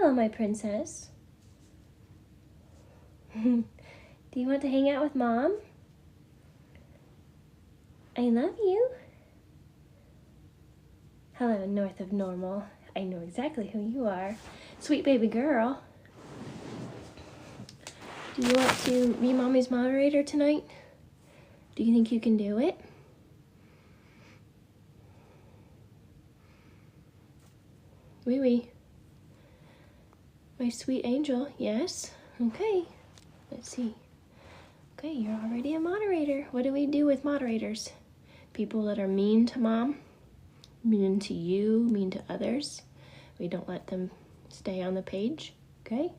Hello, my princess. Do you want to hang out with Mom? I love you. Hello, North of Normal. I know exactly who you are. Sweet baby girl. Do you want to be Mommy's moderator tonight? Do you think you can do it? Wee wee. My sweet angel, yes? Okay, let's see. Okay, you're already a moderator. What do we do with moderators? People that are mean to Mom, mean to you, mean to others. We don't let them stay on the page, okay?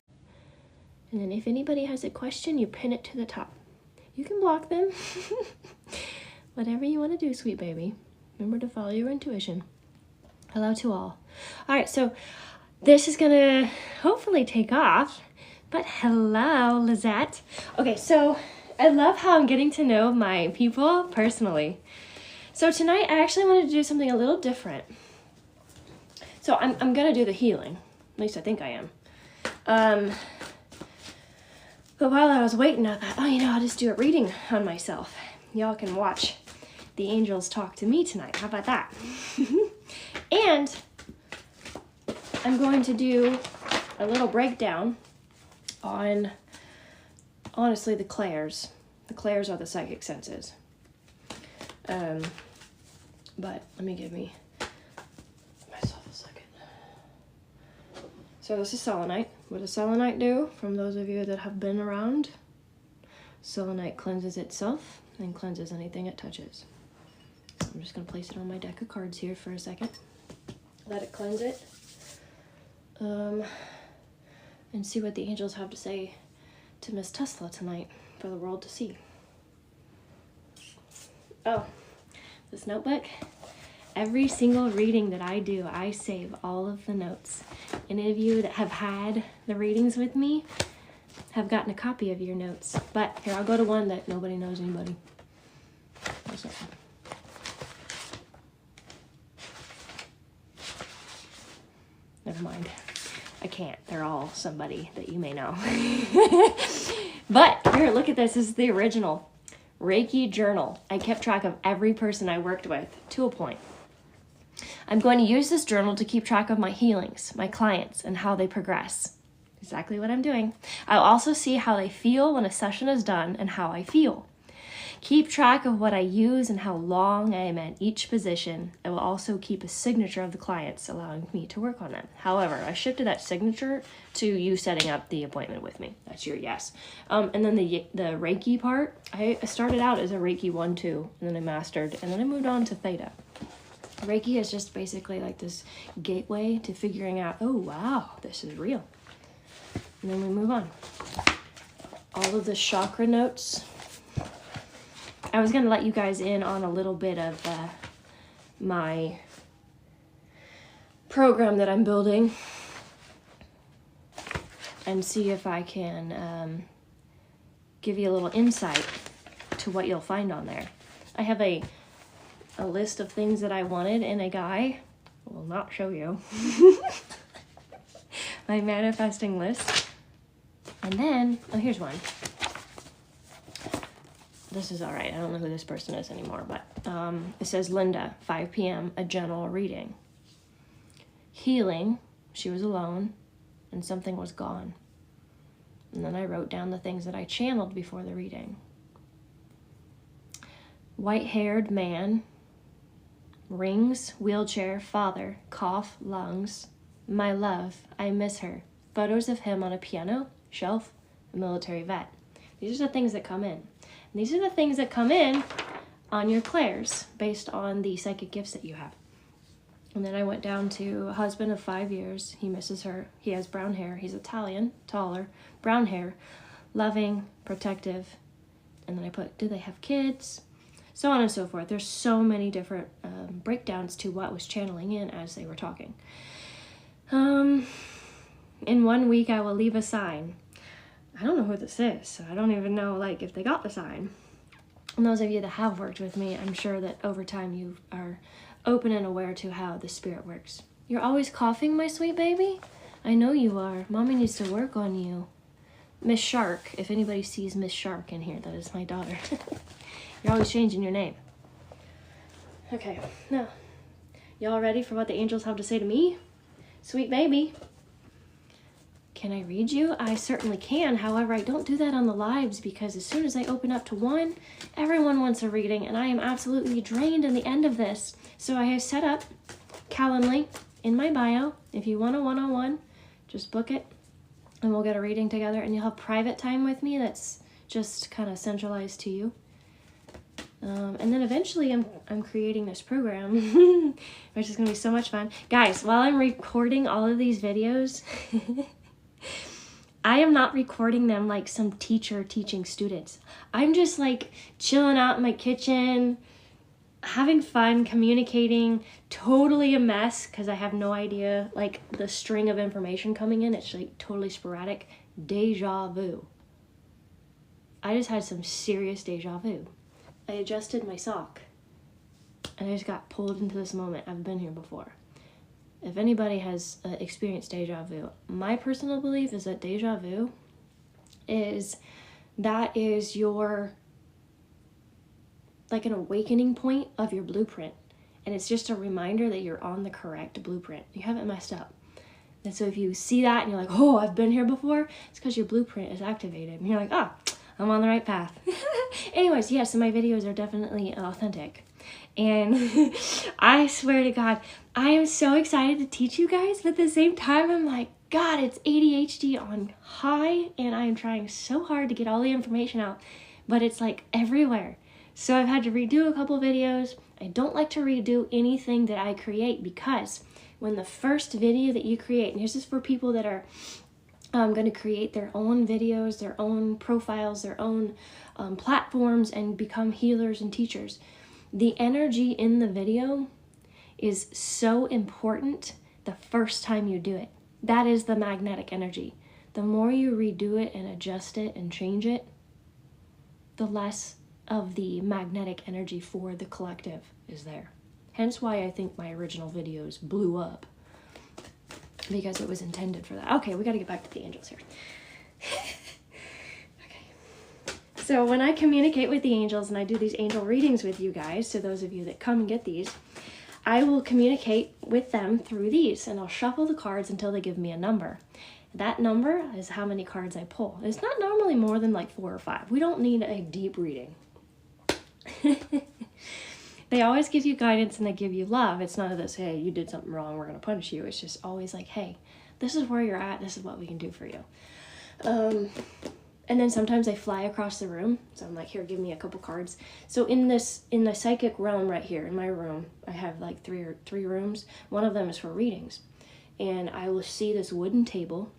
And then if anybody has a question, you pin it to the top. You can block them. Whatever you want to do, sweet baby. Remember to follow your intuition. Hello to all. All right, so this is gonna hopefully take off, but hello, Lizette. Okay, so I love how I'm getting to know my people personally. So tonight I actually wanted to do something a little different. So I'm gonna do the healing, at least I think I am. But while I was waiting, I thought, oh, you know, I'll just do a reading on myself. Y'all can watch the angels talk to me tonight. How about that? And I'm going to do a little breakdown on, honestly, the clairs. The clairs are the psychic senses. But let me give myself a second. So this is selenite. What does selenite do? From those of you that have been around, selenite cleanses itself and cleanses anything it touches. So I'm just going to place it on my deck of cards here for a second. Let it cleanse it. And see what the angels have to say to Miss Tesla tonight for the world to see. Oh, this notebook. Every single reading that I do, I save all of the notes. Any of you that have had the readings with me have gotten a copy of your notes. But here, I'll go to one that nobody knows anybody. What's that one? Never mind. I can't. They're all somebody that you may know. But here, look at this. This is the original Reiki journal. I kept track of every person I worked with to a point. I'm going to use this journal to keep track of my healings, my clients, and how they progress. Exactly what I'm doing. I'll also see how they feel when a session is done and how I feel. Keep track of what I use and how long I am at each position. I will also keep a signature of the clients, allowing me to work on them. However, I shifted that signature to you setting up the appointment with me. That's your yes. And then the Reiki part, I started out as a Reiki 1-2, and then I mastered, and then I moved on to Theta. Reiki is just basically like this gateway to figuring out, oh, wow, this is real. And then we move on. All of the chakra notes. I was going to let you guys in on a little bit of my program that I'm building and see if I can give you a little insight to what you'll find on there. I have a list of things that I wanted in a guy. I will not show you. My manifesting list. And then, oh, here's one. This is all right. I don't know who this person is anymore, but it says Linda, 5 p.m., a general reading. Healing, she was alone, and something was gone. And then I wrote down the things that I channeled before the reading. White-haired man, rings, wheelchair, father, cough, lungs, my love, I miss her, photos of him on a piano, shelf, a military vet. These are the things that come in. And these are the things that come in on your clairs based on the psychic gifts that you have. And then I went down to a husband of 5 years. He misses her. He has brown hair. He's Italian, taller, brown hair, loving, protective. And then I put, do they have kids? So on and so forth. There's so many different breakdowns to what was channeling in as they were talking. In 1 week, I will leave a sign. I don't know who this is, so I don't even know like if they got the sign. And those of you that have worked with me, I'm sure that over time you are open and aware to how the spirit works. You're always coughing, my sweet baby? I know you are. Mommy needs to work on you. Miss Shark. If anybody sees Miss Shark in here, that is my daughter. You're always changing your name. Okay, now, y'all ready for what the angels have to say to me? Sweet baby. Can I read you? I certainly can. However, I don't do that on the lives because as soon as I open up to one, everyone wants a reading and I am absolutely drained in the end of this. So I have set up Calendly in my bio. If you want a one-on-one, just book it and we'll get a reading together and you'll have private time with me that's just kind of centralized to you. And then eventually I'm creating this program, which is going to be so much fun. Guys, while I'm recording all of these videos, I am not recording them like some teacher teaching students. I'm just like chilling out in my kitchen, having fun, communicating, totally a mess because I have no idea, like the string of information coming in, it's like totally sporadic. Deja vu. I just had some serious deja vu. I adjusted my sock and I just got pulled into this moment. I've been here before. If anybody has experienced deja vu, my personal belief is that deja vu is your, like an awakening point of your blueprint. And it's just a reminder that you're on the correct blueprint. You haven't messed up. And so if you see that and you're like, oh, I've been here before, it's because your blueprint is activated. And you're like, oh, I'm on the right path. Anyways, yes, so my videos are definitely authentic. And I swear to God, I am so excited to teach you guys, but at the same time, I'm like, God, it's ADHD on high, and I am trying so hard to get all the information out, but it's like everywhere. So I've had to redo a couple videos. I don't like to redo anything that I create because when the first video that you create, and this is for people that are going to create their own videos, their own profiles, their own platforms, and become healers and teachers. The energy in the video is so important the first time you do it. That is the magnetic energy. The more you redo it and adjust it and change it, the less of the magnetic energy for the collective is there. Hence why I think my original videos blew up, because it was intended for that. Okay, we got to get back to the angels here. Okay. So when I communicate with the angels and I do these angel readings with you guys, to those of you that come and get these, I will communicate with them through these, and I'll shuffle the cards until they give me a number. That number is how many cards I pull. It's not normally more than like 4 or 5. We don't need a deep reading. They always give you guidance and they give you love. It's none of this, hey, you did something wrong, we're going to punish you. It's just always like, hey, this is where you're at, this is what we can do for you. And then sometimes they fly across the room. So I'm like, here, give me a couple cards. So in the psychic realm right here, in my room, I have like three rooms. One of them is for readings. And I will see this wooden table,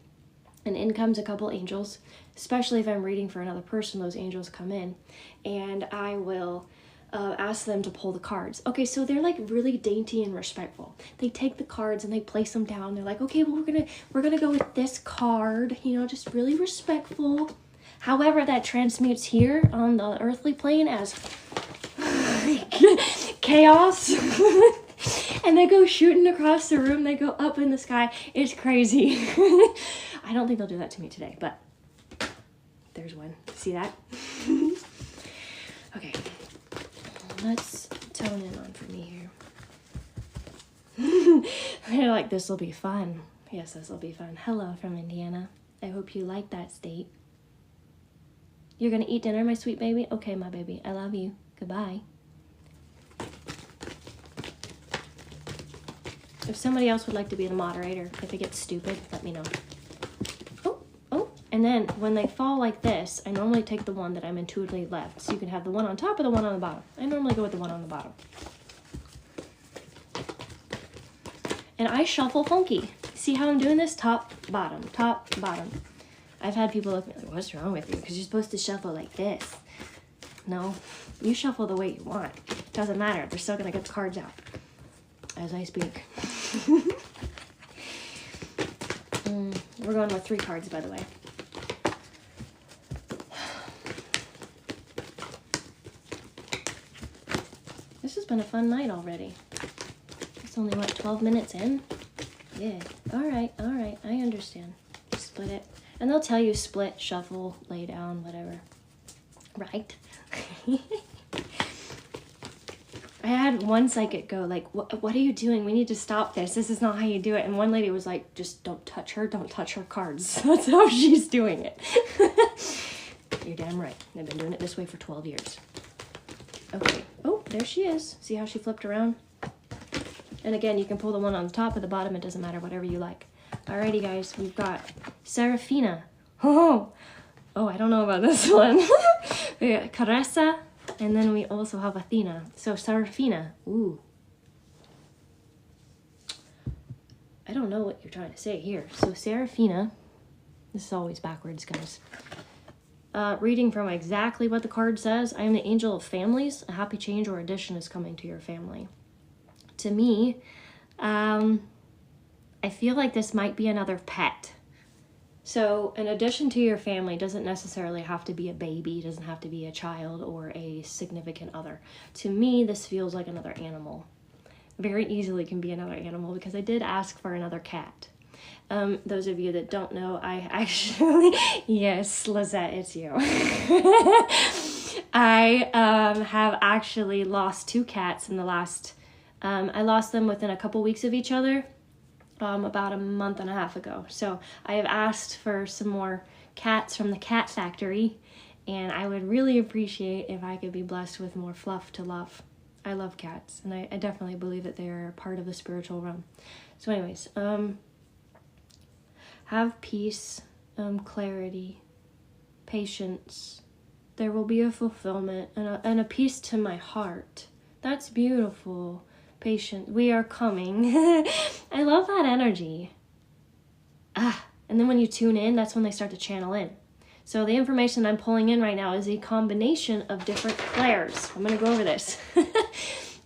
and in comes a couple angels, especially if I'm reading for another person, those angels come in, and I will ask them to pull the cards. Okay, so they're like really dainty and respectful. They take the cards and they place them down. They're like, okay, well, we're gonna go with this card, you know, just really respectful. However, that transmutes here on the earthly plane as chaos. And they go shooting across the room. They go up in the sky. It's crazy. I don't think they'll do that to me today, but there's one. See that? Okay. Let's tone in on for me here. They're like, this will be fun. Yes, this will be fun. Hello from Indiana. I hope you like that state. You're going to eat dinner, my sweet baby? Okay, my baby. I love you. Goodbye. If somebody else would like to be the moderator, if it gets stupid, let me know. Oh, and then when they fall like this, I normally take the one that I'm intuitively left. So you can have the one on top or the one on the bottom. I normally go with the one on the bottom. And I shuffle funky. See how I'm doing this? Top, bottom, top, bottom. I've had people look at me like, what's wrong with you? Because you're supposed to shuffle like this. No, you shuffle the way you want. Doesn't matter. They're still going to get the cards out as I speak. We're going with 3 cards, by the way. This has been a fun night already. It's only, what, 12 minutes in? Yeah. All right, I understand. Split it. And they'll tell you split, shuffle, lay down, whatever. Right? I had one psychic go like, what are you doing? We need to stop this. This is not how you do it. And one lady was like, just don't touch her cards. That's how she's doing it. You're damn right. I've been doing it this way for 12 years. Okay. Oh, there she is. See how she flipped around? And again, you can pull the one on the top or the bottom. It doesn't matter, whatever you like. Alrighty, guys. We've got Serafina. Oh, I don't know about this one. We got Caressa. And then we also have Athena. So Serafina. Ooh. I don't know what you're trying to say here. So Serafina. This is always backwards, guys. Reading from exactly what the card says. I am the angel of families. A happy change or addition is coming to your family. To me, I feel like this might be another pet. So an addition to your family doesn't necessarily have to be a baby, it doesn't have to be a child or a significant other. To me, this feels like another animal. Very easily can be another animal because I did ask for another cat. Those of you that don't know, I actually, yes, Lizette, it's you. I have actually lost 2 cats in the last, I lost them within a couple weeks of each other. About a month and a half ago. So I have asked for some more cats from the cat factory, and I would really appreciate if I could be blessed with more fluff to love. I love cats, and I definitely believe that they are part of the spiritual realm. So anyways, have peace, clarity, patience. There will be a fulfillment and a peace to my heart. That's beautiful. Patient, we are coming. I love that energy. And then when you tune in, that's when they start to channel in. So the information I'm pulling in right now is a combination of different clairs. I'm going to go over this.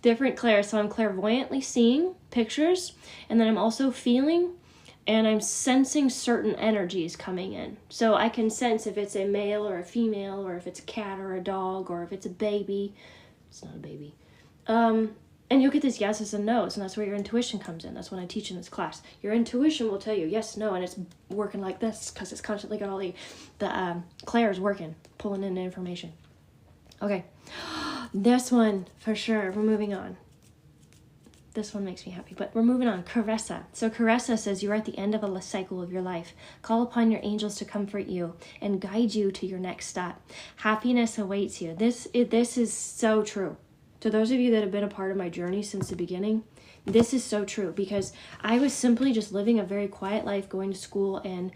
Different clairs. So I'm clairvoyantly seeing pictures, and then I'm also feeling, and I'm sensing certain energies coming in. So I can sense if it's a male or a female, or if it's a cat or a dog, or if it's a baby. It's not a baby. And you'll get this yeses and nos, and that's where your intuition comes in. That's what I teach in this class. Your intuition will tell you yes, no, and it's working like this because it's constantly got all the clairs working, pulling in the information. Okay, this one for sure. We're moving on. This one makes me happy, but we're moving on. Caressa. So Caressa says you're at the end of a cycle of your life. Call upon your angels to comfort you and guide you to your next step. Happiness awaits you. This is so true. To those of you that have been a part of my journey since the beginning, this is so true because I was simply just living a very quiet life, going to school and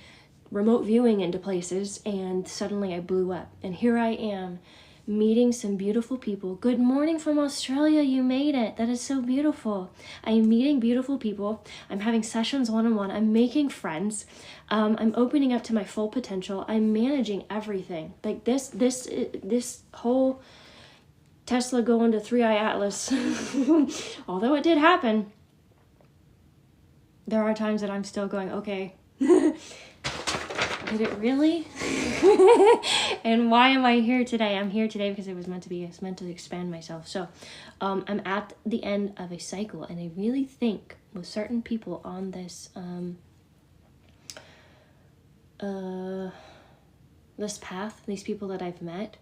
remote viewing into places, and suddenly I blew up. And here I am meeting some beautiful people. Good morning from Australia. You made it. That is so beautiful. I'm meeting beautiful people. I'm having sessions one-on-one. I'm making friends. I'm opening up to my full potential. I'm managing everything. Like this whole Tesla going to 3i Atlas, although it did happen, there are times that I'm still going, okay, did it really? And why am I here today? I'm here today because it was meant to be. It's meant to expand myself. So I'm at the end of a cycle, and I really think with certain people on this this path, these people that I've met,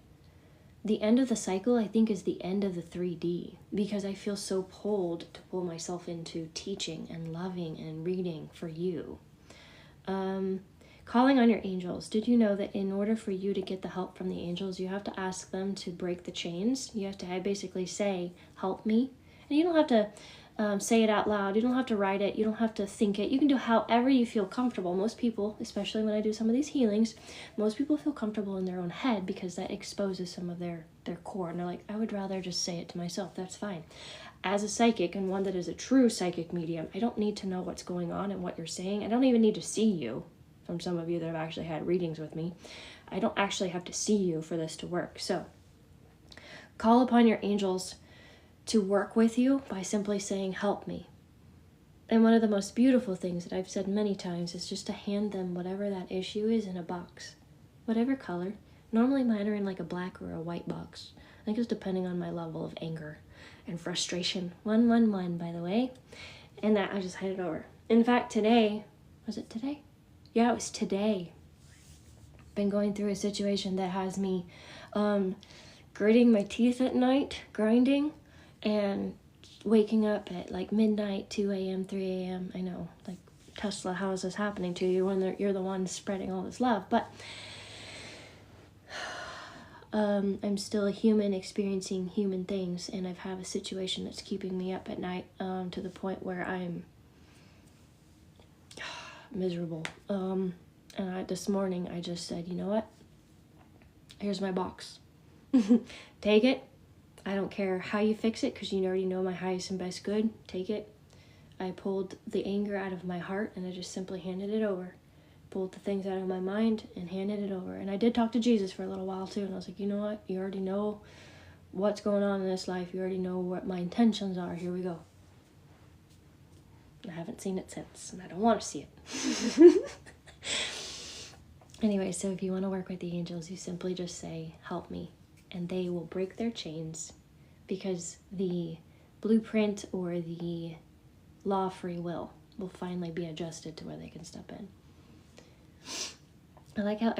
the end of the cycle, I think, is the end of the 3D, because I feel so pulled to pull myself into teaching and loving and reading for you. Calling on your angels. Did you know that in order for you to get the help from the angels, you have to ask them to break the chains? You have to basically say, help me. And you don't have to say it out loud. You don't have to write it. You don't have to think it. You can do however you feel comfortable. Most people, especially when I do some of these healings, most people feel comfortable in their own head because that exposes some of their core. And they're like, I would rather just say it to myself. That's fine. As a psychic, and one that is a true psychic medium, I don't need to know what's going on and what you're saying. I don't even need to see you. From some of you that have actually had readings with me, I don't actually have to see you for this to work. So call upon your angels to work with you by simply saying, help me. And one of the most beautiful things that I've said many times is just to hand them whatever that issue is in a box, whatever color. Normally mine are in like a black or a white box. I think it's depending on my level of anger and frustration. 111, by the way. And that I just hand it over. In fact, today, Was it today? Yeah, it was today. Been going through a situation that has me gritting my teeth at night, grinding, and waking up at like midnight, 2 a.m., 3 a.m. I know, like, Tesla, how is this happening to you when you're the one spreading all this love? But I'm still a human experiencing human things, and I've had a situation that's keeping me up at night to the point where I'm miserable. And this morning I just said, you know what? Here's my box. Take it. I don't care how you fix it, because you already know my highest and best good. Take it. I pulled the anger out of my heart and I just simply handed it over. Pulled the things out of my mind and handed it over. And I did talk to Jesus for a little while too, and I was like, you know what? You already know what's going on in this life. You already know what my intentions are. Here we go. I haven't seen it since, and I don't want to see it. Anyway, so if you want to work with the angels, you simply just say, help me. And they will break their chains, because the blueprint or the law of free will finally be adjusted to where they can step in. I like how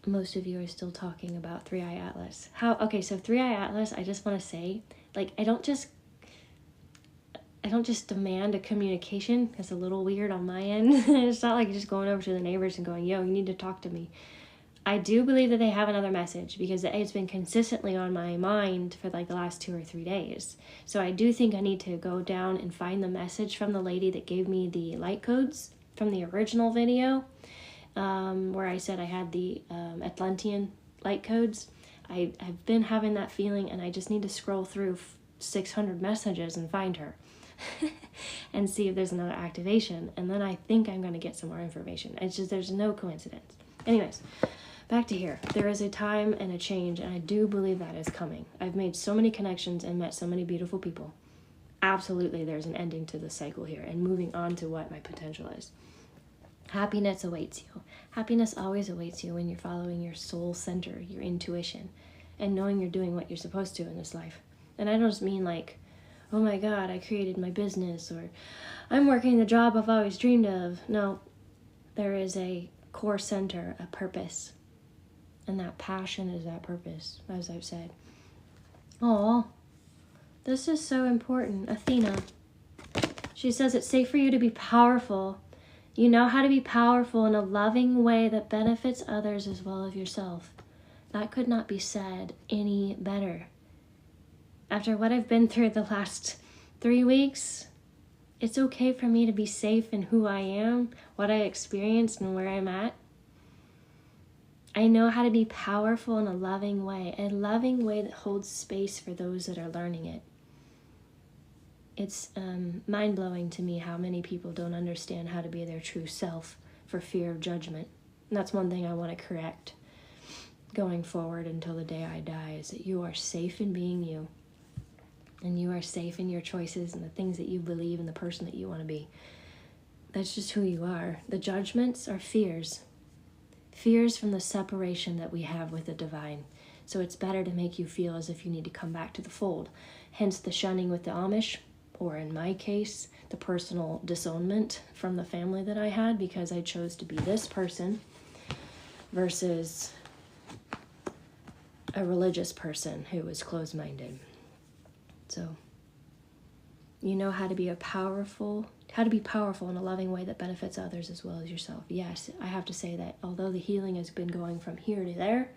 most of you are still talking about 3i Atlas. Okay, so 3i Atlas, I just want to say, like, I don't just demand a communication. It's a little weird on my end. It's not like just going over to the neighbors and going, yo, you need to talk to me. I do believe that they have another message, because it's been consistently on my mind for like the last 2 or 3 days. So I do think I need to go down and find the message from the lady that gave me the light codes from the original video, where I said I had the Atlantean light codes. I've been having that feeling, and I just need to scroll through 600 messages and find her and see if there's another activation. And then I think I'm going to get some more information. It's just, there's no coincidence. Anyways, back to here. There is a time and a change, and I do believe that is coming. I've made so many connections and met so many beautiful people. Absolutely, there's an ending to the cycle here, and moving on to what my potential is. Happiness awaits you. Happiness always awaits you when you're following your soul center, your intuition, and knowing you're doing what you're supposed to in this life. And I don't just mean like, oh my God, I created my business, or I'm working the job I've always dreamed of. No, there is a core center, a purpose. And that passion is that purpose, as I've said. Oh, this is so important. Athena. She says it's safe for you to be powerful. You know how to be powerful in a loving way that benefits others as well as yourself. That could not be said any better. After what I've been through the last 3 weeks, it's okay for me to be safe in who I am, what I experienced, and where I'm at. I know how to be powerful in a loving way that holds space for those that are learning it. It's mind-blowing to me how many people don't understand how to be their true self for fear of judgment. And that's one thing I want to correct going forward until the day I die, is that you are safe in being you. And you are safe in your choices and the things that you believe and the person that you want to be. That's just who you are. The judgments are fears. Fears from the separation that we have with the divine. So it's better to make you feel as if you need to come back to the fold. Hence the shunning with the Amish, or in my case, the personal disownment from the family that I had, because I chose to be this person versus a religious person who was closed-minded. So, you know how to be powerful in a loving way that benefits others as well as yourself. Yes, I have to say that although the healing has been going from here to there,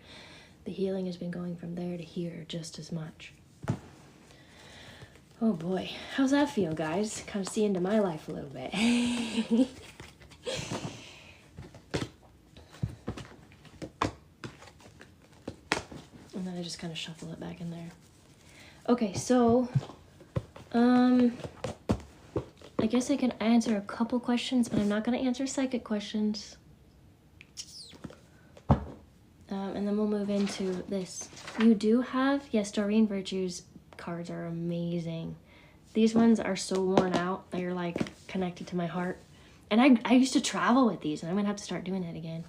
the healing has been going from there to here just as much. Oh boy, how's that feel, guys? Kind of see into my life a little bit. And then I just kind of shuffle it back in there. Okay, so, I guess I can answer a couple questions, but I'm not going to answer psychic questions. And then we'll move into this. You do have, yes, Doreen Virtue's cards are amazing. These ones are so worn out. They're like connected to my heart. And I used to travel with these, and I'm going to have to start doing that again.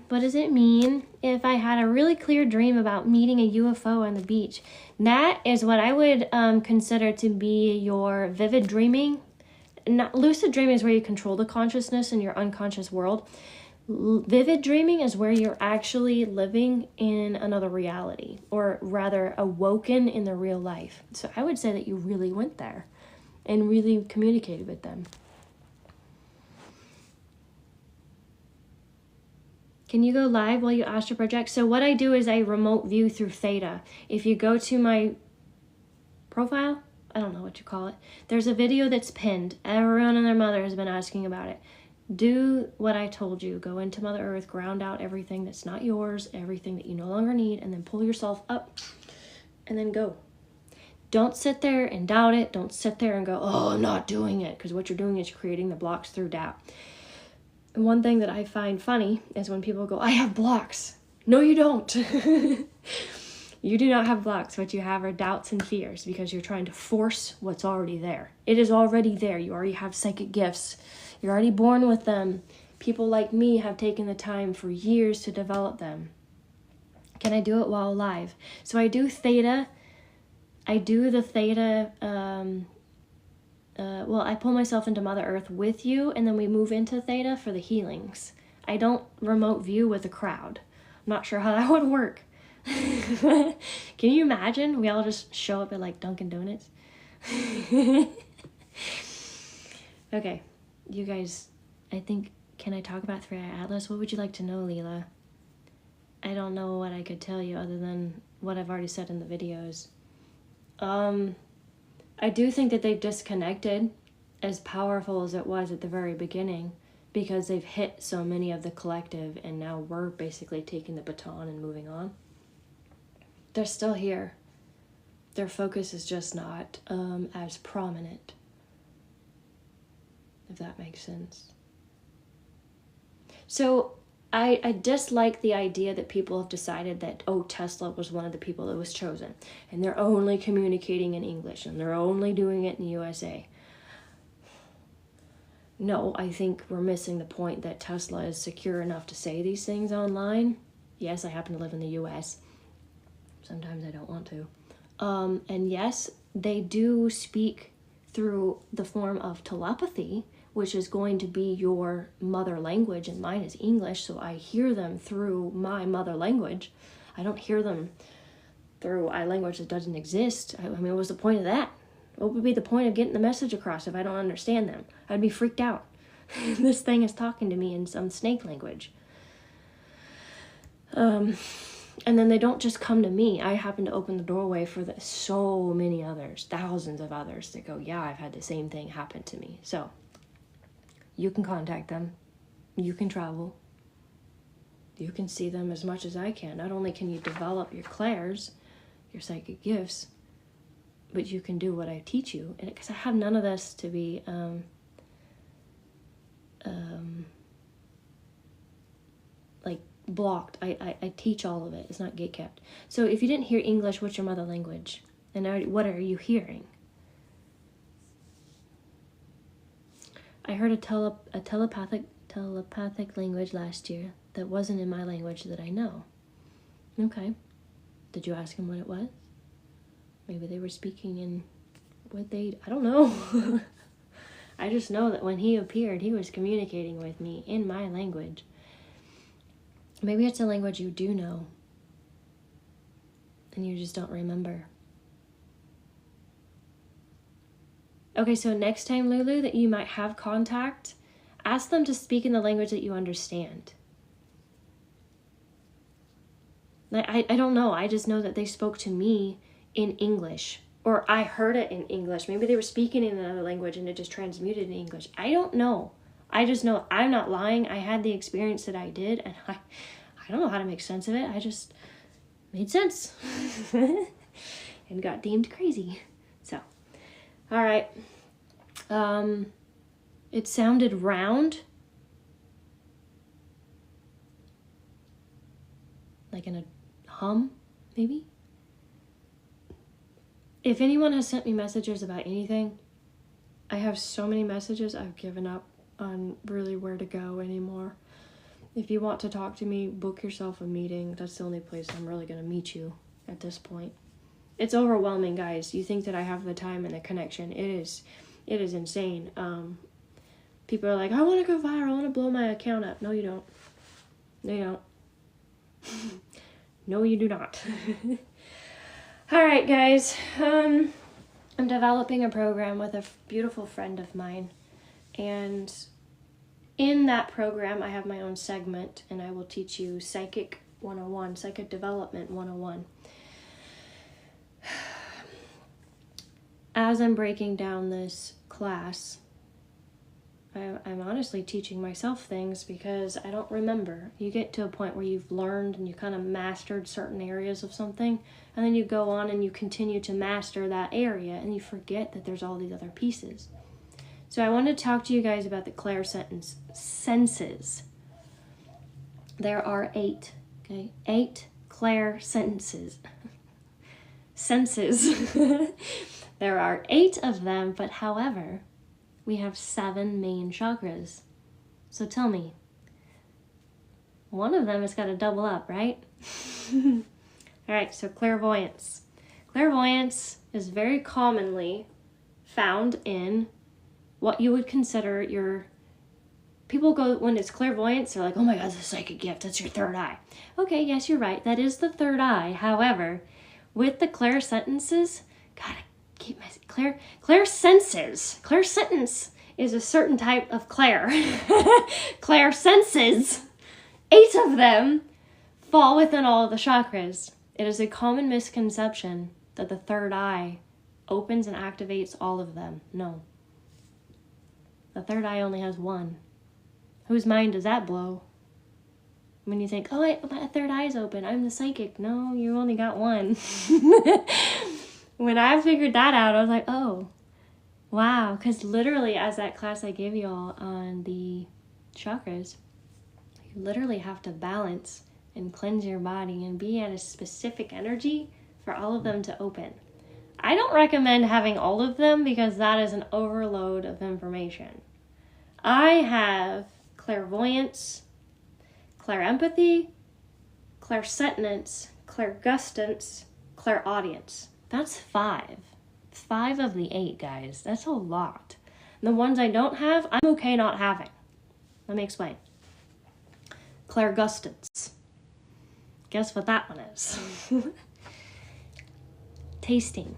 What does it mean if I had a really clear dream about meeting a UFO on the beach? That is what I would consider to be your vivid dreaming. lucid dreaming is where you control the consciousness in your unconscious world. Vivid dreaming is where you're actually living in another reality, or rather awoken in the real life. So I would say that you really went there and really communicated with them. Can you go live while you astral project? So what I do is I remote view through Theta. If you go to my profile, I don't know what you call it, there's a video that's pinned. Everyone and their mother has been asking about it. Do what I told you. Go into Mother Earth, ground out everything that's not yours, everything that you no longer need, and then pull yourself up and then go. Don't sit there and doubt it. Don't sit there and go, oh, I'm not doing it, because what you're doing is creating the blocks through doubt. And one thing that I find funny is when people go, I have blocks. No, you don't. You do not have blocks. What you have are doubts and fears, because you're trying to force what's already there. It is already there. You already have psychic gifts. You're already born with them. People like me have taken the time for years to develop them. Can I do it while alive? So I do Theta. I do the Theta, well, I pull myself into Mother Earth with you, and then we move into Theta for the healings. I don't remote view with a crowd. I'm not sure how that would work. Can you imagine? We all just show up at like Dunkin' Donuts. Okay, you guys, I think, can I talk about Three Eye Atlas? What would you like to know, Leela? I don't know what I could tell you other than what I've already said in the videos. I do think that they've disconnected, as powerful as it was at the very beginning, because they've hit so many of the collective, and now we're basically taking the baton and moving on. They're still here. Their focus is just not as prominent, if that makes sense. So I dislike the idea that people have decided that, oh, Tesla was one of the people that was chosen, and they're only communicating in English, and they're only doing it in the USA. No, I think we're missing the point that Tesla is secure enough to say these things online. Yes, I happen to live in the US. Sometimes I don't want to. And yes, they do speak through the form of telepathy, which is going to be your mother language, and mine is English, so I hear them through my mother language. I don't hear them through a language that doesn't exist. I mean, what was the point of that? What would be the point of getting the message across if I don't understand them? I'd be freaked out. This thing is talking to me in some snake language. And then they don't just come to me. I happen to open the doorway for so many others, thousands of others that go, yeah, I've had the same thing happen to me. So you can contact them. You can travel. You can see them as much as I can. Not only can you develop your clairs, your psychic gifts, but you can do what I teach you. And because I have none of this to be like blocked. I teach all of it. It's not gatekept. So if you didn't hear English, what's your mother language? And what are you hearing? I heard a telepathic language last year that wasn't in my language that I know. Okay. Did you ask him what it was? Maybe they were speaking in I don't know. I just know that when he appeared, he was communicating with me in my language. Maybe it's a language you do know, and you just don't remember. Okay, so next time, Lulu, that you might have contact, ask them to speak in the language that you understand. I don't know. I just know that they spoke to me in English, or I heard it in English. Maybe they were speaking in another language and it just transmuted in English. I don't know. I just know I'm not lying. I had the experience that I did, and I don't know how to make sense of it. I just made sense and got deemed crazy. So, all right. It sounded round, like in a hum, maybe. If anyone has sent me messages about anything, I have so many messages, I've given up on really where to go anymore. If you want to talk to me, book yourself a meeting. That's the only place I'm really going to meet you at this point. It's overwhelming, guys. You think that I have the time and the connection. It is It is insane. People are like, I want to go viral. I want to blow my account up. No, you don't. No, you don't. No, you do not. All right, guys. I'm developing a program with a beautiful friend of mine. And in that program, I have my own segment, and I will teach you Psychic 101, Psychic Development 101. As I'm breaking down this class, I'm honestly teaching myself things because I don't remember. You get to a point where you've learned and you kind of mastered certain areas of something, and then you go on and you continue to master that area, and you forget that there's all these other pieces. So I want to talk to you guys about the clairsenses. There are 8, okay? 8 clairsenses. Senses. There are 8 of them, but however, we have 7 main chakras. So tell me, one of them has got to double up, right? All right, so clairvoyance. Clairvoyance is very commonly found in what you would consider your... People go, when it's clairvoyance, they're like, oh my God, it's a psychic gift. That's your third eye. Okay, yes, you're right. That is the third eye. However, with the clairsenses, gotta keep my... Clairsenses. Clairsentence is a certain type of clair. Clairsenses, 8 of them, fall within all of the chakras. It is a common misconception that the third eye opens and activates all of them. No. The third eye only has 1. Whose mind does that blow? When you think, oh, my third eye's open, I'm the psychic. No, you only got 1. When I figured that out, I was like, oh, wow. Because literally, as that class I gave you all on the chakras, you literally have to balance and cleanse your body and be at a specific energy for all of them to open. I don't recommend having all of them because that is an overload of information. I have clairvoyance, clairempathy, clairsentience, clairgustance, clairaudience. That's 5. 5 of the 8, guys. That's a lot. And the ones I don't have, I'm okay not having. Let me explain. Clairgustance. Guess what that one is? Tasting.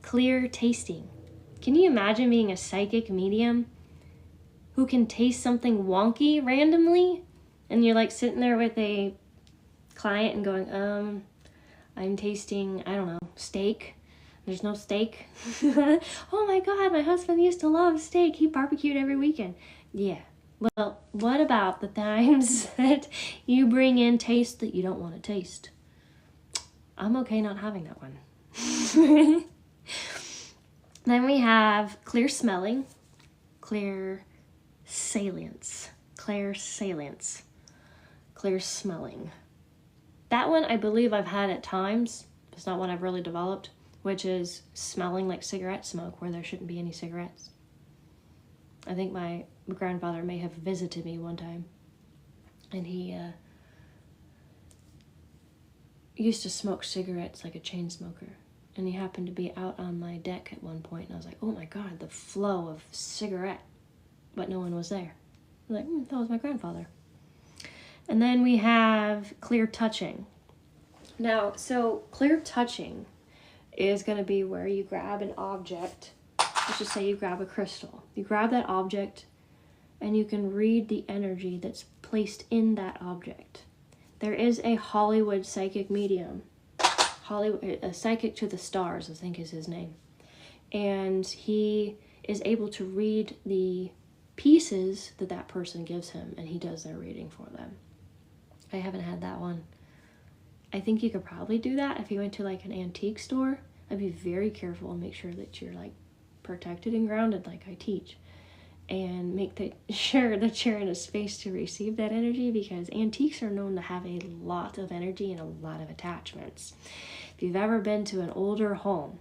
Clear tasting. Can you imagine being a psychic medium who can taste something wonky randomly? And you're like sitting there with a client and going, I'm tasting, I don't know, steak. There's no steak. Oh my God, my husband used to love steak. He barbecued every weekend. Yeah. Well, what about the times that you bring in taste that you don't want to taste? I'm okay not having that one. Then we have clear smelling, clear salience, clear smelling. That one I believe I've had at times. It's not one I've really developed, which is smelling like cigarette smoke where there shouldn't be any cigarettes. I think my grandfather may have visited me one time, and he used to smoke cigarettes like a chain smoker. And he happened to be out on my deck at one point, and I was like, oh my God, the flow of cigarette. But no one was there. I was like, that was my grandfather. And then we have clear touching. Now, so clear touching is going to be where you grab an object. Let's just say you grab a crystal. You grab that object, and you can read the energy that's placed in that object. There is a Hollywood psychic medium. A Psychic to the Stars, I think is his name. And he is able to read the pieces that that person gives him, and he does their reading for them. I haven't had that one. I think you could probably do that if you went to like an antique store. I'd be very careful and make sure that you're like protected and grounded like I teach. And make sure that you're in a space to receive that energy, because antiques are known to have a lot of energy and a lot of attachments. If you've ever been to an older home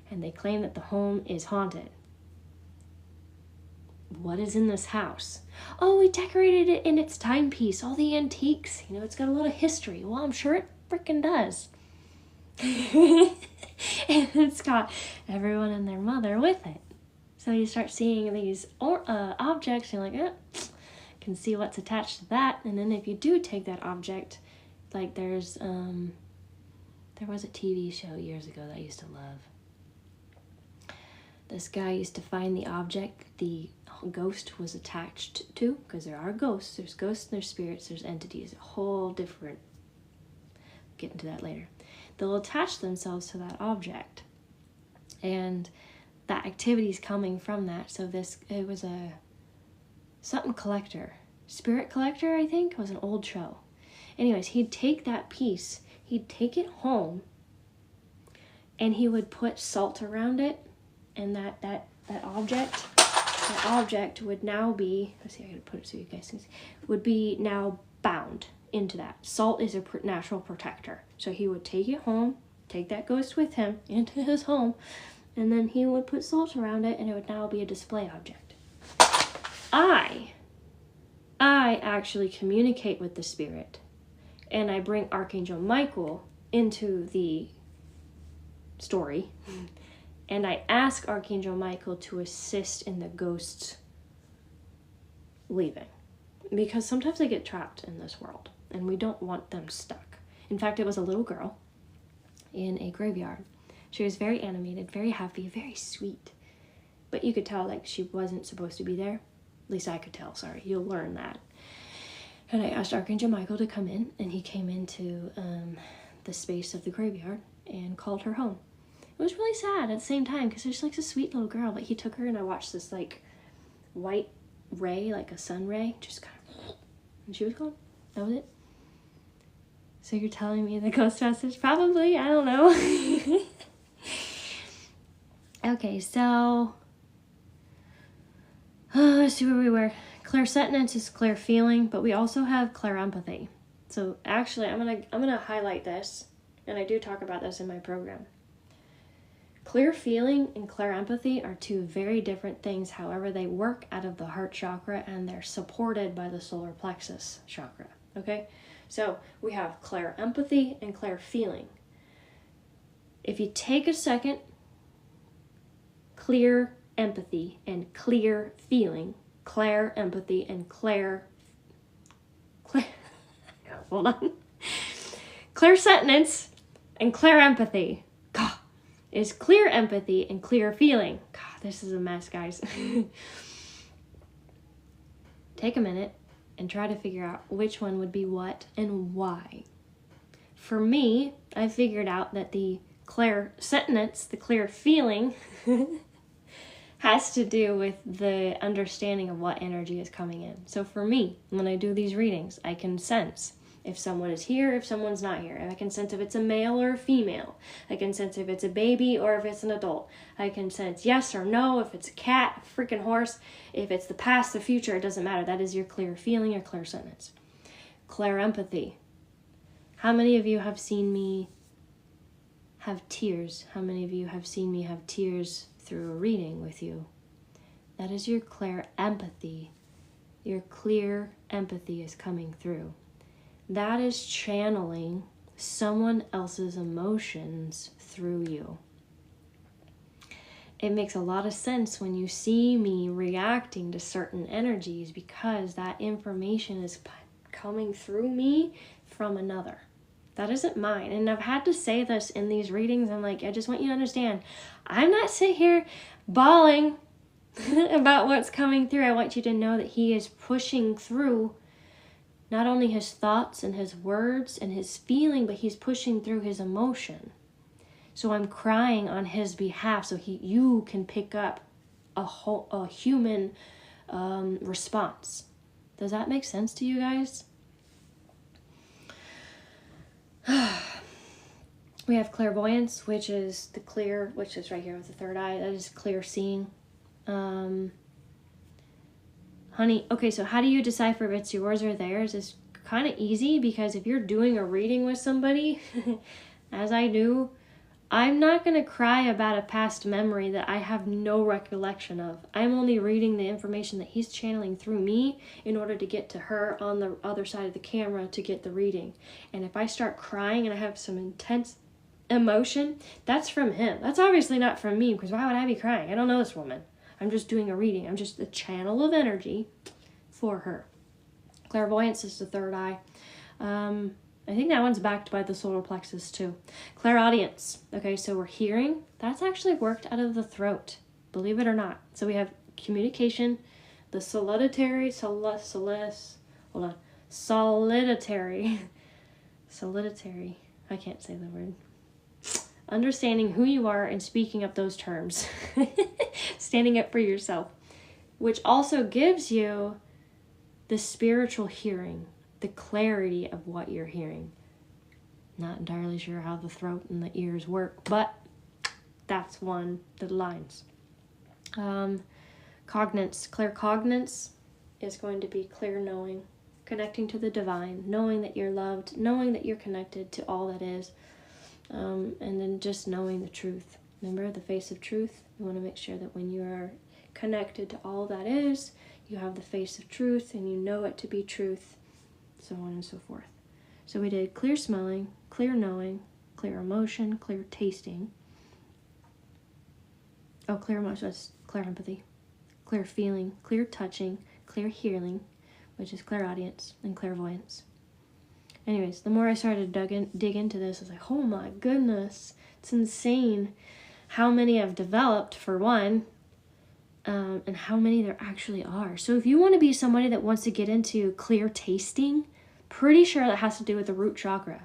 and they claim that the home is haunted, what is in this house? Oh, we decorated it in its timepiece, all the antiques. You know, it's got a lot of history. Well, I'm sure it freaking does. And it's got everyone and their mother with it. So you start seeing these objects, and you're like, can see what's attached to that. And then if you do take that object, like there was a TV show years ago that I used to love. This guy used to find the object the ghost was attached to, because there are ghosts. There's ghosts, there's spirits, there's entities. A whole different... Get into that later. They'll attach themselves to that object. And that activity is coming from that. So it was a something collector. Spirit Collector, I think, was an old show. Anyways, he'd take that piece, he'd take it home, and he would put salt around it, and that object would now be, let's see, I gotta put it so you guys can see, would be now bound into that. Salt is a natural protector. So he would take it home, take that ghost with him into his home, and then he would put salt around it, and it would now be a display object. I actually communicate with the spirit, and I bring Archangel Michael into the story, and I ask Archangel Michael to assist in the ghosts leaving, because sometimes they get trapped in this world, and we don't want them stuck. In fact, it was a little girl in a graveyard. She was very animated, very happy, very sweet, but you could tell like she wasn't supposed to be there. At least I could tell, sorry. You'll learn that. And I asked Archangel Michael to come in, and he came into the space of the graveyard and called her home. It was really sad at the same time, because she's like a sweet little girl, but he took her, and I watched this like white ray, like a sun ray, just kind of, and she was gone. That was it. So you're telling me the ghost message? Probably, I don't know. Okay, so let's see where we were. Clairsentience is clear feeling, but we also have clear empathy. So actually, I'm gonna highlight this, and I do talk about this in my program. Clear feeling and clear empathy are two very different things. However, they work out of the heart chakra, and they're supported by the solar plexus chakra. Okay, so we have clear empathy and clear feeling. If you take a second, clear empathy and clear feeling, clear empathy and clear hold on. Clairsentience and clear empathy. God, is clear empathy and clear feeling. God, this is a mess, guys. Take a minute and try to figure out which one would be what and why. For me, I figured out that the clairsentience, the clear feeling, has to do with the understanding of what energy is coming in. So for me, when I do these readings, I can sense if someone is here, if someone's not here. I can sense if it's a male or a female. I can sense if it's a baby or if it's an adult. I can sense yes or no, if it's a cat, a freaking horse, if it's the past, the future, it doesn't matter. That is your clear feeling or clairsentience. Clear empathy. How many of you have seen me have tears? How many of you have seen me have tears through a reading with you? That is your clear empathy. Your clear empathy is coming through. That is channeling someone else's emotions through you. It makes a lot of sense when you see me reacting to certain energies, because that information is coming through me from another. That isn't mine. And I've had to say this in these readings. I'm like, I just want you to understand, I'm not sitting here bawling about what's coming through. I want you to know that he is pushing through not only his thoughts and his words and his feeling, but he's pushing through his emotion. So I'm crying on his behalf, so you can pick up a human response. Does that make sense to you guys? We have clairvoyance, which is the clear, which is right here with the third eye. That is clear seeing. Honey, okay, so how do you decipher if it's yours or theirs? It's kind of easy, because if you're doing a reading with somebody, as I do, I'm not going to cry about a past memory that I have no recollection of. I'm only reading the information that he's channeling through me in order to get to her on the other side of the camera to get the reading. And if I start crying and I have some intense emotion, that's from him. That's obviously not from me, because why would I be crying? I don't know this woman. I'm just doing a reading. I'm just the channel of energy for her. Clairvoyance is the third eye. I think that one's backed by the solar plexus too. Clairaudience. Okay, so we're hearing. That's actually worked out of the throat, believe it or not. So we have communication, the solitary, I can't say the word. Understanding who you are and speaking up those terms. Standing up for yourself. Which also gives you the spiritual hearing, the clarity of what you're hearing. Not entirely sure how the throat and the ears work, but that's one that aligns. Cognance, claircognance is going to be clear knowing, connecting to the divine, knowing that you're loved, knowing that you're connected to all that is, and then just knowing the truth. Remember the face of truth? You want to make sure that when you are connected to all that is, you have the face of truth and you know it to be truth, so on and so forth. So we did clear smelling, clear knowing, clear emotion, clear tasting. Oh, clear emotion, that's clear empathy. Clear feeling, clear touching, clear hearing, which is clairaudience, and clairvoyance. Anyways, the more I started to dig into this, I was like, oh my goodness, it's insane how many I've developed, for one, and how many there actually are. So if you want to be somebody that wants to get into clear tasting, pretty sure that has to do with the root chakra.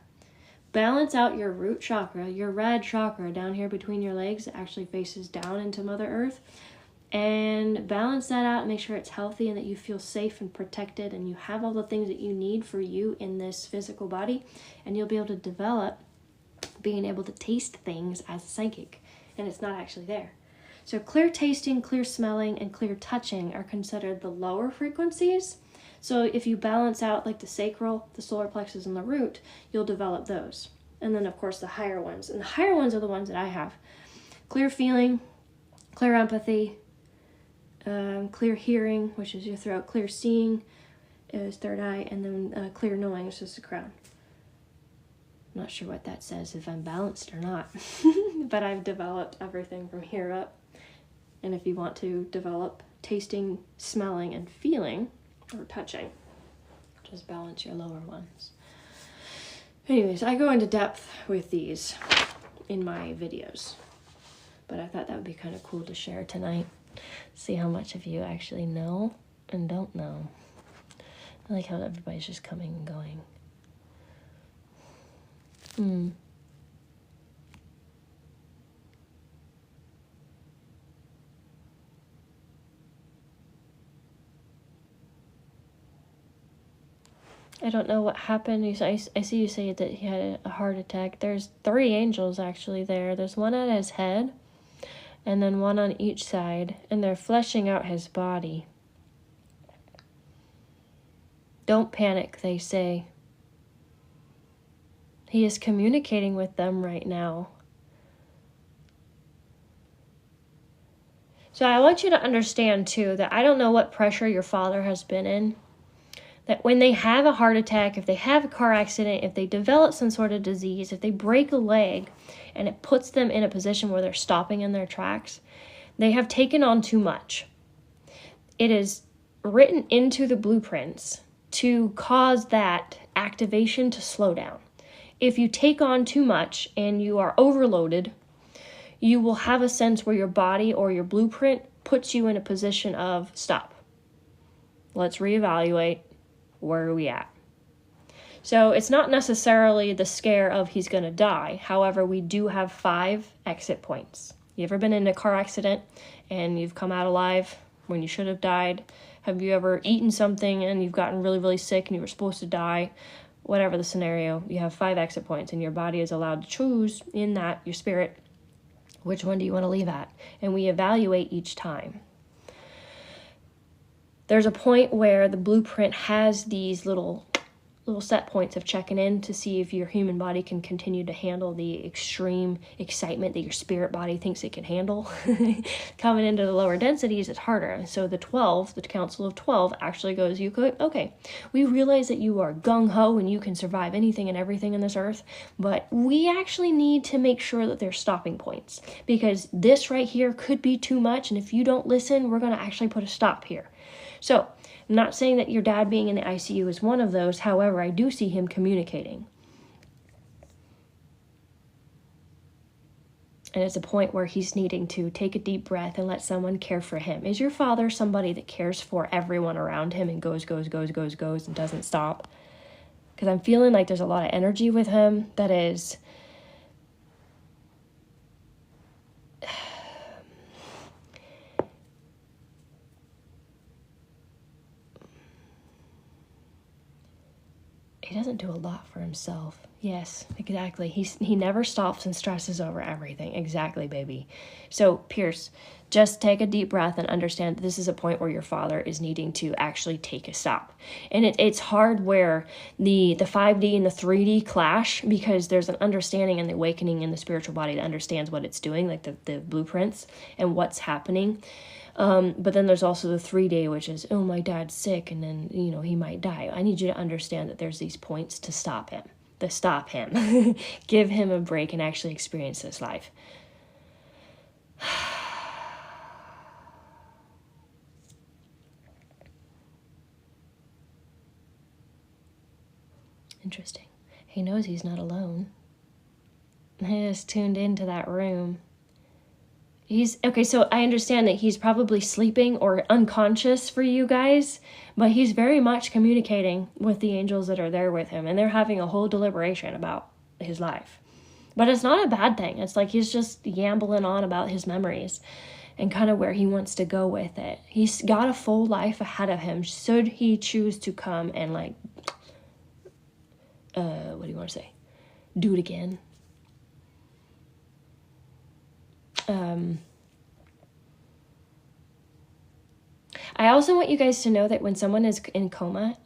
Balance out your root chakra, your red chakra down here between your legs. It actually faces down into Mother Earth. And balance that out and make sure it's healthy and that you feel safe and protected and you have all the things that you need for you in this physical body. And you'll be able to develop being able to taste things as a psychic. And it's not actually there. So clear tasting, clear smelling, and clear touching are considered the lower frequencies. So if you balance out like the sacral, the solar plexus, and the root, you'll develop those. And then of course the higher ones. And the higher ones are the ones that I have. Clear feeling, clear empathy, clear hearing, which is your throat, clear seeing is third eye, and then clear knowing, which is the crown. I'm not sure what that says, if I'm balanced or not. But I've developed everything from here up. And if you want to develop tasting, smelling, and feeling, or touching, just balance your lower ones. Anyways, I go into depth with these in my videos. But I thought that would be kind of cool to share tonight. See how much of you actually know and don't know. I like how everybody's just coming and going. I don't know what happened. I see you say that he had a heart attack. There's 3 angels actually there. There's one at his head, and then one on each side, and they're fleshing out his body. Don't panic, they say. He is communicating with them right now. So I want you to understand, too, that I don't know what pressure your father has been in. That when they have a heart attack, if they have a car accident, if they develop some sort of disease, if they break a leg, and it puts them in a position where they're stopping in their tracks, they have taken on too much. It is written into the blueprints to cause that activation to slow down. If you take on too much and you are overloaded, you will have a sense where your body or your blueprint puts you in a position of stop. Let's reevaluate. Where are we at? So it's not necessarily the scare of he's going to die. However, we do have 5 exit points. You ever been in a car accident and you've come out alive when you should have died? Have you ever eaten something and you've gotten really, really sick and you were supposed to die? Whatever the scenario, you have 5 exit points and your body is allowed to choose in that, your spirit, which one do you want to leave at? And we evaluate each time. There's a point where the blueprint has these little little set points of checking in to see if your human body can continue to handle the extreme excitement that your spirit body thinks it can handle. Coming into the lower densities, it's harder. And so the 12, the Council of 12, actually goes, you could, okay, we realize that you are gung-ho and you can survive anything and everything in this earth, but we actually need to make sure that there's stopping points, because this right here could be too much, and if you don't listen, we're going to actually put a stop here. So I'm not saying that your dad being in the ICU is one of those. However, I do see him communicating. And it's a point where he's needing to take a deep breath and let someone care for him. Is your father somebody that cares for everyone around him and goes and doesn't stop? Because I'm feeling like there's a lot of energy with him that is... He doesn't do a lot for himself. Yes, exactly. He never stops and stresses over everything. Exactly, baby. So, Pierce, just take a deep breath and understand that this is a point where your father is needing to actually take a stop. And it's hard where the 5D and the 3D clash, because there's an understanding and the awakening in the spiritual body that understands what it's doing, like the blueprints and what's happening. But then there's also the 3D, which is, oh, my dad's sick, and then, he might die. I need you to understand that there's these points to stop him. Give him a break and actually experience this life. Interesting. He knows he's not alone. He just tuned into that room. So I understand that he's probably sleeping or unconscious for you guys, but he's very much communicating with the angels that are there with him, and they're having a whole deliberation about his life. But it's not a bad thing. It's like he's just yambling on about his memories and kind of where he wants to go with it. He's got a full life ahead of him should he choose to come and what do you want to say? Do it again. I also want you guys to know that when someone is in coma,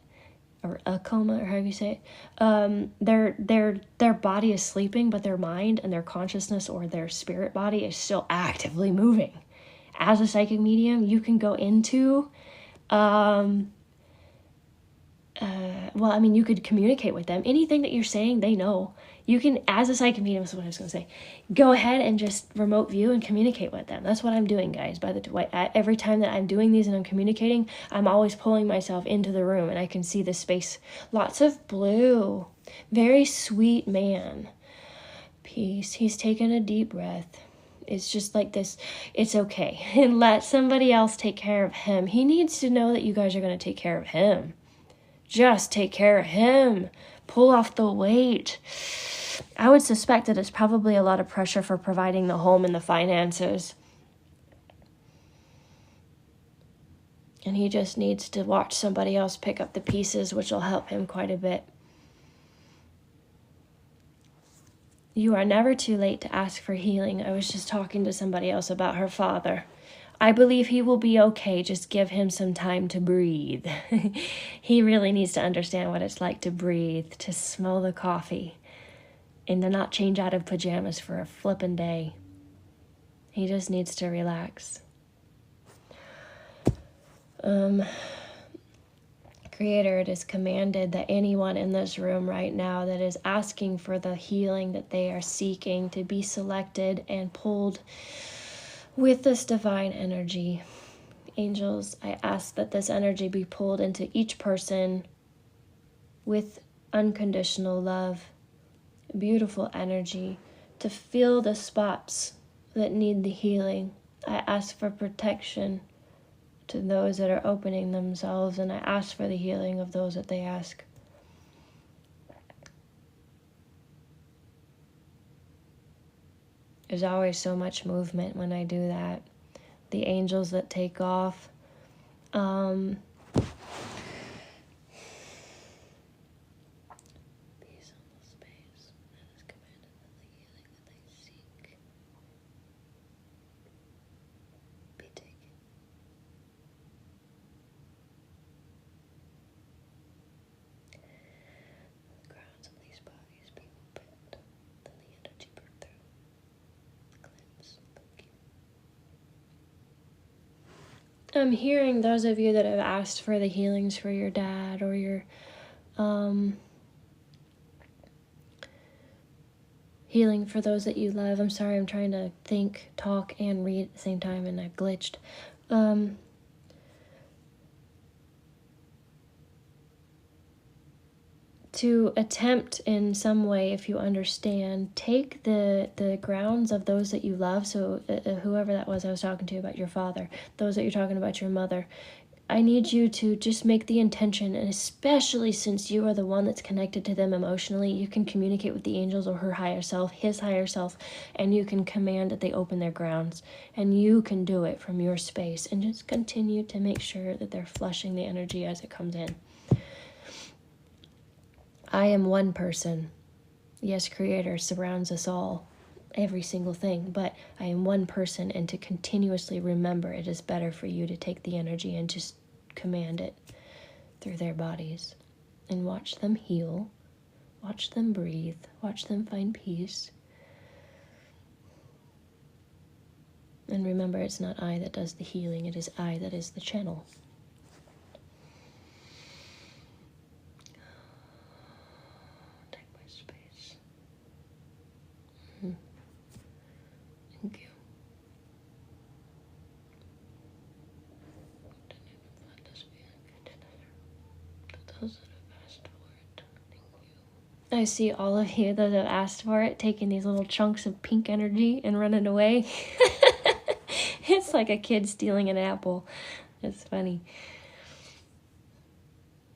or a coma, or however you say it, their body is sleeping, but their mind and their consciousness or their spirit body is still actively moving. As a psychic medium, you can go into, you could communicate with them. Anything that you're saying, they know. You can, as a psychic medium, is what I was going to say, go ahead and just remote view and communicate with them. That's what I'm doing, guys. Every time that I'm doing these and I'm communicating, I'm always pulling myself into the room, and I can see the space. Lots of blue. Very sweet man. Peace. He's taken a deep breath. It's just like this. It's okay. And let somebody else take care of him. He needs to know that you guys are going to take care of him. Just take care of him. Pull off the weight. I would suspect that it's probably a lot of pressure for providing the home and the finances. And he just needs to watch somebody else pick up the pieces, which will help him quite a bit. You are never too late to ask for healing. I was just talking to somebody else about her father. I believe he will be okay. Just give him some time to breathe. He really needs to understand what it's like to breathe, to smell the coffee, and to not change out of pajamas for a flippin' day. He just needs to relax. Creator, it is commanded that anyone in this room right now that is asking for the healing that they are seeking to be selected and pulled with this divine energy. Angels, I ask that this energy be pulled into each person with unconditional love, beautiful energy, to fill the spots that need the healing. I ask for protection to those that are opening themselves, and I ask for the healing of those that they ask. There's always so much movement when I do that. The angels that take off. Peace on the space that is commanded that the healing that they seek be taken. I'm hearing those of you that have asked for the healings for your dad or your healing for those that you love. I'm sorry, I'm trying to think, talk, and read at the same time, and I've glitched. To attempt in some way, if you understand, take the grounds of those that you love. So whoever that was I was talking to about your father, those that you're talking about your mother, I need you to just make the intention, and especially since you are the one that's connected to them emotionally, you can communicate with the angels or her higher self, his higher self, and you can command that they open their grounds, and you can do it from your space, and just continue to make sure that they're flushing the energy as it comes in. I am one person. Yes, Creator surrounds us all, every single thing, but I am one person, and to continuously remember it is better for you to take the energy and just command it through their bodies and watch them heal, watch them breathe, watch them find peace. And remember, it's not I that does the healing, it is I that is the channel. Take my space. Thank you. I see all of you that have asked for it taking these little chunks of pink energy and running away. It's like a kid stealing an apple. It's funny.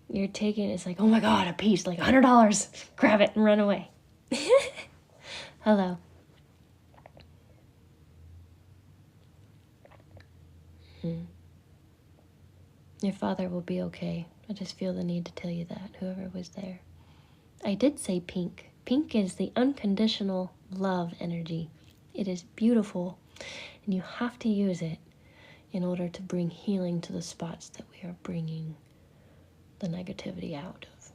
You're taking it's like, oh my God, a piece, like $100. Grab it and run away. Hello. Your father will be okay. I just feel the need to tell you that, whoever was there. I did say pink. Pink is the unconditional love energy. It is beautiful, and you have to use it in order to bring healing to the spots that we are bringing the negativity out of.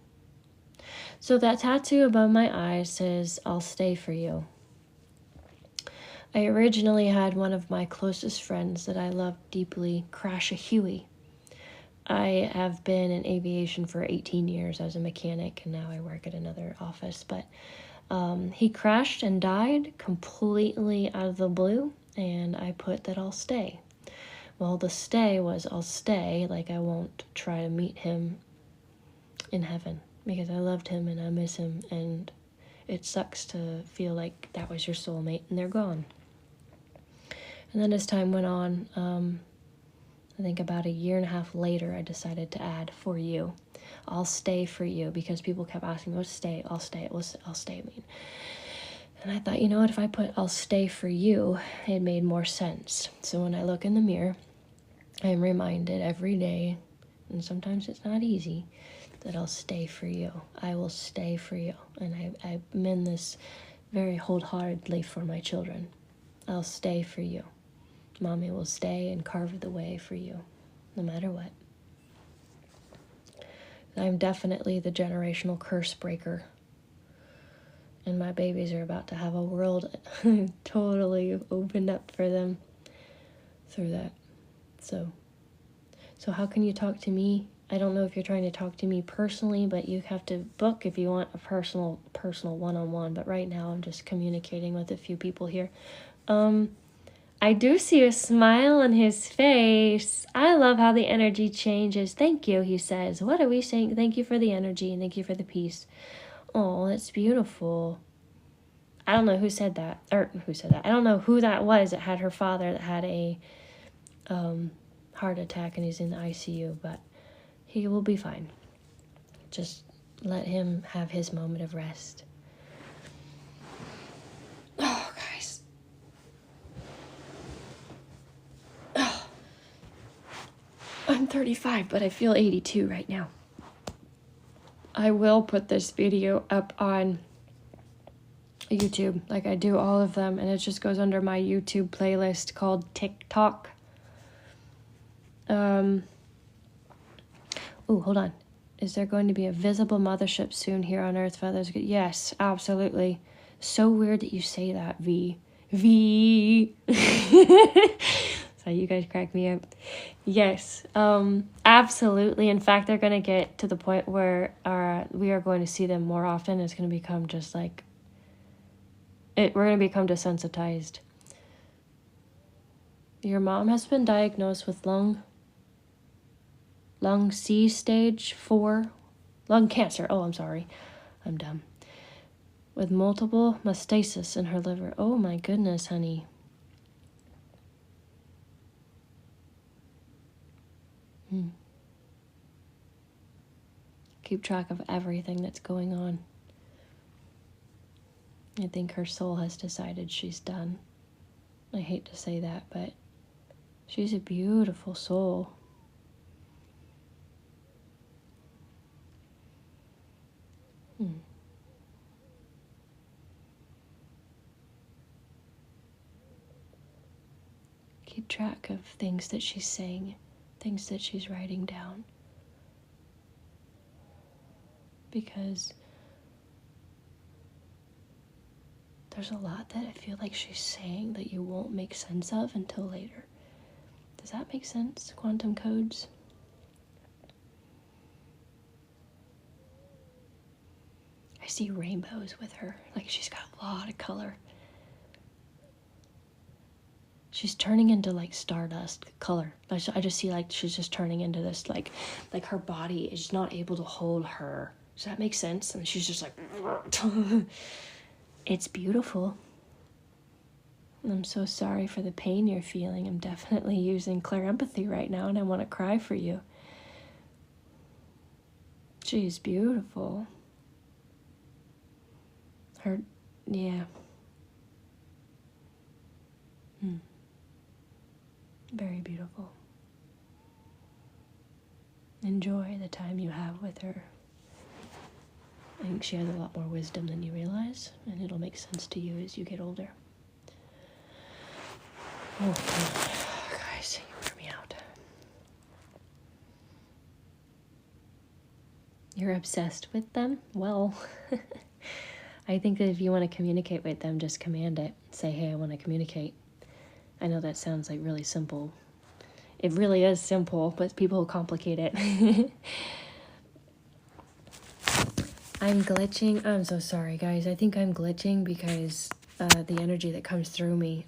So that tattoo above my eyes says, I'll stay for you. I originally had one of my closest friends that I loved deeply crash a Huey. I have been in aviation for 18 years as a mechanic, and now I work at another office. But he crashed and died completely out of the blue, and I put that I'll stay. Well, the stay was I'll stay, like I won't try to meet him in heaven, because I loved him and I miss him, and it sucks to feel like that was your soulmate and they're gone. And then as time went on, I think about a year and a half later, I decided to add for you. I'll stay for you, because people kept asking me, what's stay? I'll stay. What's I'll stay mean? And I thought, you know what, if I put I'll stay for you, it made more sense. So when I look in the mirror, I am reminded every day, and sometimes it's not easy, that I'll stay for you. I will stay for you. And I mean this very wholeheartedly for my children. I'll stay for you. Mommy will stay and carve the way for you, no matter what. I'm definitely the generational curse breaker. And my babies are about to have a world totally opened up for them through that. So how can you talk to me? I don't know if you're trying to talk to me personally, but you have to book if you want a personal one-on-one. But right now I'm just communicating with a few people here. I do see a smile on his face. I love how the energy changes. Thank you, he says. What are we saying? Thank you for the energy and thank you for the peace. Oh, that's beautiful. I don't know who said that. I don't know who that was that had her father that had a heart attack and he's in the ICU, but he will be fine. Just let him have his moment of rest. Oh, guys. Oh. I'm 35, but I feel 82 right now. I will put this video up on YouTube, like I do all of them, and it just goes under my YouTube playlist called TikTok. Oh, hold on. Is there going to be a visible mothership soon here on Earth, Feathers? Yes, absolutely. So weird that you say that, V. So You guys crack me up. Yes, absolutely. In fact, they're going to get to the point where we are going to see them more often. It's going to become just like, we're going to become desensitized. Your mom has been diagnosed with lung C stage 4, lung cancer. Oh, I'm sorry. I'm dumb. With multiple metastasis in her liver. Oh my goodness, honey. Keep track of everything that's going on. I think her soul has decided she's done. I hate to say that, but she's a beautiful soul. Keep track of things that she's saying, things that she's writing down. Because there's a lot that I feel like she's saying that you won't make sense of until later. Does that make sense? Quantum codes? I see rainbows with her. Like she's got a lot of color. She's turning into like stardust color. I just see like she's just turning into this like her body is not able to hold her. Does that make sense? And she's just like, it's beautiful. I'm so sorry for the pain you're feeling. I'm definitely using clear empathy right now, and I want to cry for you. She's beautiful. Yeah. Very beautiful. Enjoy the time you have with her. I think she has a lot more wisdom than you realize, and it'll make sense to you as you get older. Oh, guys, you wear me out. You're obsessed with them? Well, I think that if you want to communicate with them, just command it. Say, hey, I want to communicate. I know that sounds like really simple. It really is simple, but people complicate it. I'm glitching. I'm so sorry, guys. I think I'm glitching because the energy that comes through me,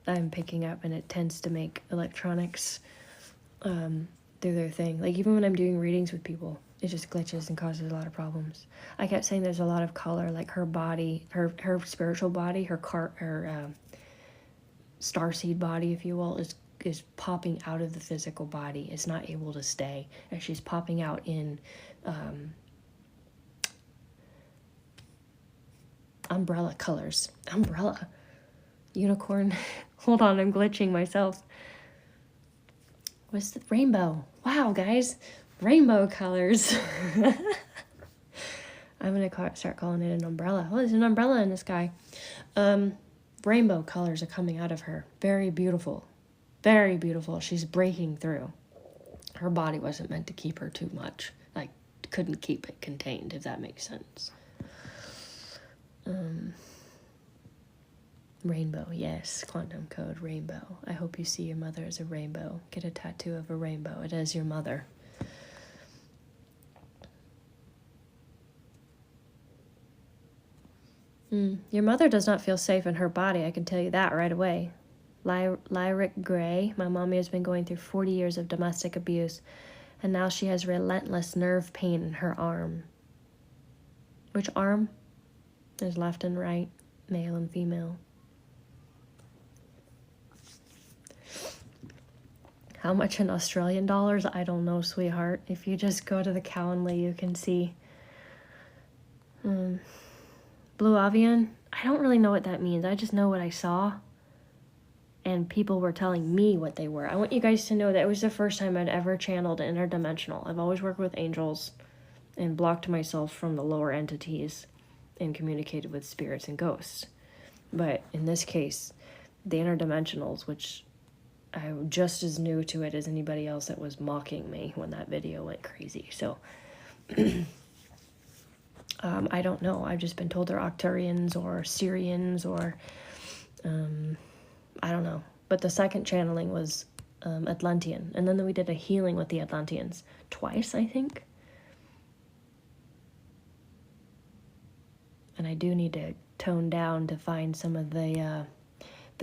I'm picking up, and it tends to make electronics do their thing. Like even when I'm doing readings with people, it just glitches and causes a lot of problems. I kept saying there's a lot of color, like her body, her spiritual body, her starseed body, if you will, is popping out of the physical body. It's not able to stay, and she's popping out in umbrella colors. Umbrella. Unicorn. Hold on, I'm glitching myself. What's the rainbow? Wow, guys. Rainbow colors. I'm going to start calling it an umbrella. Oh, there's an umbrella in the sky. Rainbow colors are coming out of her. Very beautiful. Very beautiful. She's breaking through. Her body wasn't meant to keep her too much. Like, couldn't keep it contained, if that makes sense. Rainbow, yes. Quantum code, rainbow. I hope you see your mother as a rainbow. Get a tattoo of a rainbow. It is your mother. Your mother does not feel safe in her body. I can tell you that right away. Lyric Gray. My mommy has been going through 40 years of domestic abuse, and now she has relentless nerve pain in her arm. Which arm? There's left and right, male and female. How much in Australian dollars? I don't know, sweetheart. If you just go to the Calendly, you can see. Blue Avian? I don't really know what that means. I just know what I saw. And people were telling me what they were. I want you guys to know that it was the first time I'd ever channeled interdimensional. I've always worked with angels and blocked myself from the lower entities and communicated with spirits and ghosts. But in this case, the interdimensionals, which I'm just as new to it as anybody else that was mocking me when that video went crazy. So, I don't know. I've just been told they're Octurians or Syrians or, I don't know. But the second channeling was Atlantean. And then we did a healing with the Atlanteans. Twice, I think. And I do need to tone down to find some of the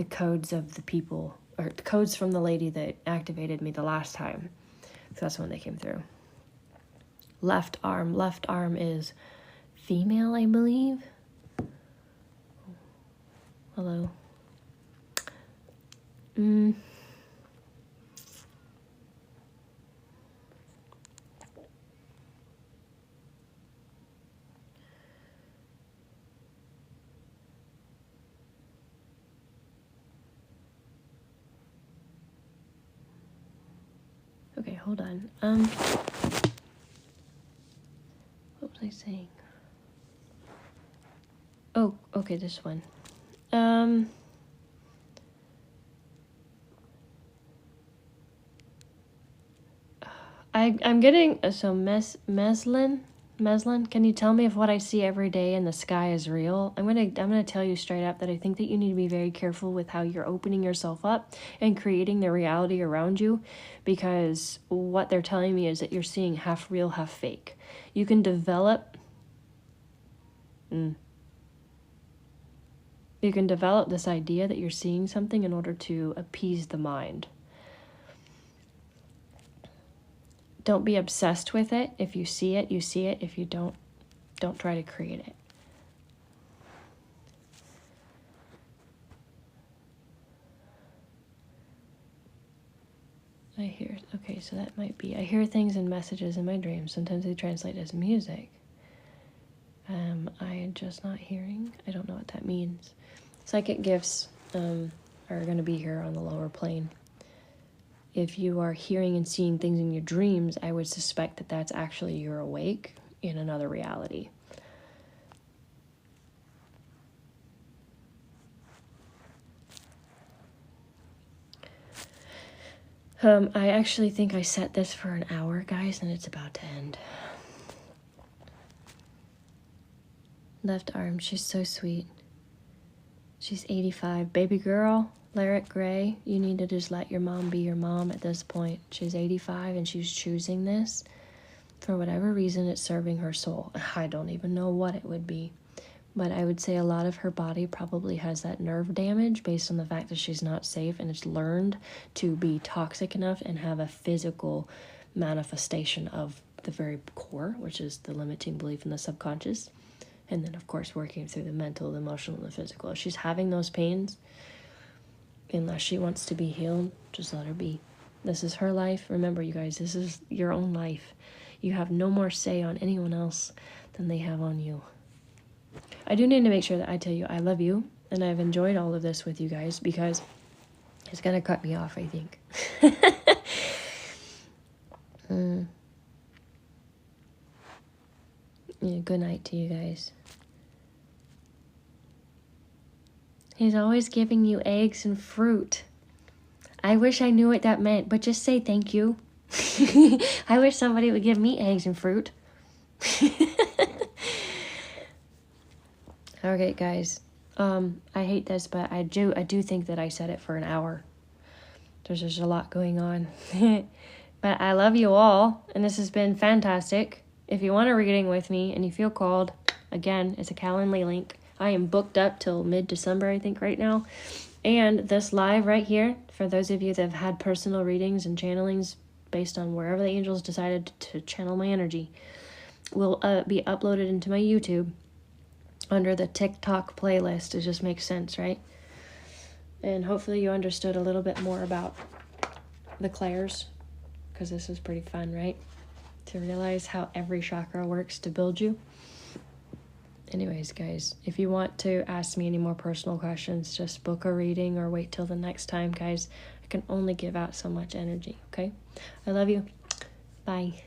codes of the people, or the codes from the lady that activated me the last time. So that's when they came through. Left arm is female, I believe. Hello. Okay, hold on. What was I saying? Oh, okay, this one. I'm getting Meslin. Can you tell me if what I see every day in the sky is real? I'm gonna tell you straight up that I think that you need to be very careful with how you're opening yourself up and creating the reality around you, because what they're telling me is that you're seeing half real, half fake. You can develop this idea that you're seeing something in order to appease the mind. Don't be obsessed with it. If you see it, you see it. If you don't try to create it. Okay, so that might be, I hear things and messages in my dreams. Sometimes they translate as music. I am just not hearing. I don't know what that means. Psychic gifts are going to be here on the lower plane. If you are hearing and seeing things in your dreams, I would suspect that that's actually you're awake in another reality. I actually think I set this for an hour, guys, and it's about to end. Left arm, she's so sweet. She's 85. Baby girl, Lyric Gray, you need to just let your mom be your mom at this point. She's 85 and she's choosing this. For whatever reason, it's serving her soul. I don't even know what it would be. But I would say a lot of her body probably has that nerve damage based on the fact that she's not safe and it's learned to be toxic enough and have a physical manifestation of the very core, which is the limiting belief in the subconscious. And then, of course, working through the mental, the emotional, and the physical. If she's having those pains, unless she wants to be healed, just let her be. This is her life. Remember, you guys, this is your own life. You have no more say on anyone else than they have on you. I do need to make sure that I tell you I love you, and I've enjoyed all of this with you guys, because it's going to cut me off, I think. Yeah, good night to you guys. He's always giving you eggs and fruit. I wish I knew what that meant, but just say thank you. I wish somebody would give me eggs and fruit. Okay, guys. I hate this, but I do think that I said it for an hour. There's just a lot going on. But I love you all, and this has been fantastic. If you want a reading with me and you feel called, again, it's a Calendly link. I am booked up till mid-December, I think, right now. And this live right here, for those of you that have had personal readings and channelings based on wherever the angels decided to channel my energy, will be uploaded into my YouTube under the TikTok playlist. It just makes sense, right? And hopefully you understood a little bit more about the clairs, because this is pretty fun, right? To realize how every chakra works to build you. Anyways, guys, if you want to ask me any more personal questions, just book a reading or wait till the next time, guys. I can only give out so much energy, okay? I love you. Bye.